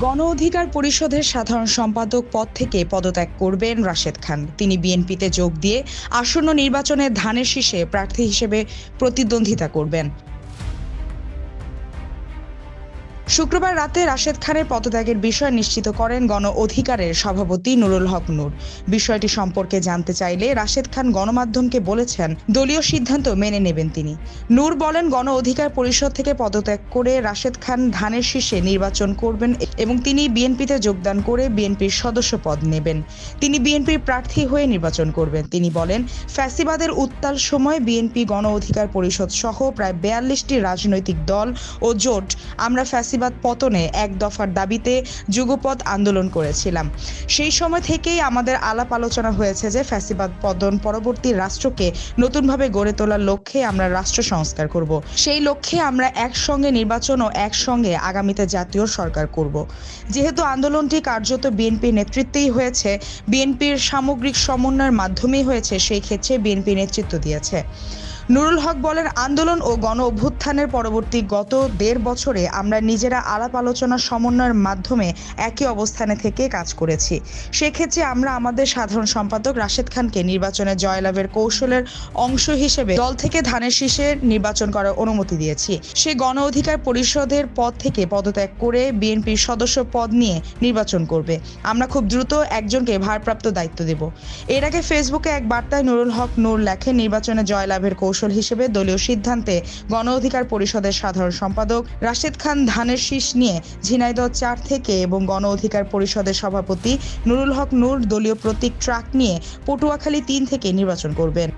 গণ অধিকার পরিষদের সাধারণ সম্পাদক পদ থেকে পদত্যাগ করবেন রাশেদ খান। তিনি বিএনপিতে যোগ দিয়ে আসন্ন নির্বাচনে ধানের শীষে প্রার্থী হিসেবে প্রতিদ্বন্দ্বিতা করবেন। শুক্রবার রাতে রাশেদ খানের পদত্যাগের বিষয় নিশ্চিত করেন গণ অধিকারের সভাপতি নুরুল হক নূর। বিষয়টি সম্পর্কে জানতে চাইলে রাশেদ খান গণমাধ্যমকে বলেছেন, দলীয় সিদ্ধান্ত মেনে নেবেন তিনি। নূর বলেন, গণ অধিকার পরিষদ থেকে পদত্যাগ করে রাশেদ খান ধানের শীষে নির্বাচন করবেন এবং তিনি বিএনপিতে যোগদান করে বিএনপির সদস্য পদ নেবেন। তিনি বিএনপির প্রার্থী হয়ে নির্বাচন করবেন। তিনি বলেন, ফ্যাসিবাদের উত্তাল সময় বিএনপি, গণ অধিকার পরিষদ সহ প্রায় 42টি রাজনৈতিক দল ও জোট আমরা ফ্যাসিবাদ পতনে এক দফার দাবিতে যুগপৎ আন্দোলন করেছিলাম। সেই সময় থেকেই আমাদের আলাপ আলোচনা হয়েছে যে ফ্যাসিবাদ পতন পরবর্তী রাষ্ট্রকে নতুনভাবে গড়ে তোলার লক্ষ্যে আমরা রাষ্ট্র সংস্কার করব। সেই লক্ষ্যে আমরা একসঙ্গে নির্বাচন ও একসঙ্গে আগামীতে জাতীয় সরকার করব। যেহেতু আন্দোলনটি কার্যত বিএনপির নেতৃত্বেই হয়েছে, বিএনপির সামগ্রিক সমন্বয়ের মাধ্যমেই হয়েছে, সেই ক্ষেত্রে বিএনপি নেতৃত্ব দিয়েছে। নুরুল হক বলেন, আন্দোলন ও গণ অভ্যুত্থানের পরবর্তী গত 1.5 বছরে আমরা নিজেরা আলাপ আলোচনা সমন্বয়ের মাধ্যমে একই অবস্থানে থেকে কাজ করেছি। সেক্ষেত্রে আমরা আমাদের সাধারণ সম্পাদক রাশেদ খানকে নির্বাচনে জয়লাভের কৌশলের অংশ হিসেবে দল থেকে ধানের শীষে নির্বাচন করার অনুমতি দিয়েছি। সে গণ অধিকার পরিষদের পদ থেকে পদত্যাগ করে বিএনপির সদস্য পদ নিয়ে নির্বাচন করবে। আমরা খুব দ্রুত একজনকে ভারপ্রাপ্ত দায়িত্ব দেব। এর আগে ফেসবুকে এক বার্তায় নুরুল হক নূর লেখেন, নির্বাচনে জয়লাভের কৌশল হিসেবে দলীয় সিদ্ধান্তে গণ অধিকার পরিষদের সাধারণ সম্পাদক রাশেদ খান ধানের শীষ নিয়ে ঝিনাইদহ 4 থেকে এবং গণ অধিকার পরিষদের সভাপতি নুরুল হক নূর দলীয় প্রতীক ট্রাক নিয়ে পটুয়াখালী 3 থেকে নির্বাচন করবেন।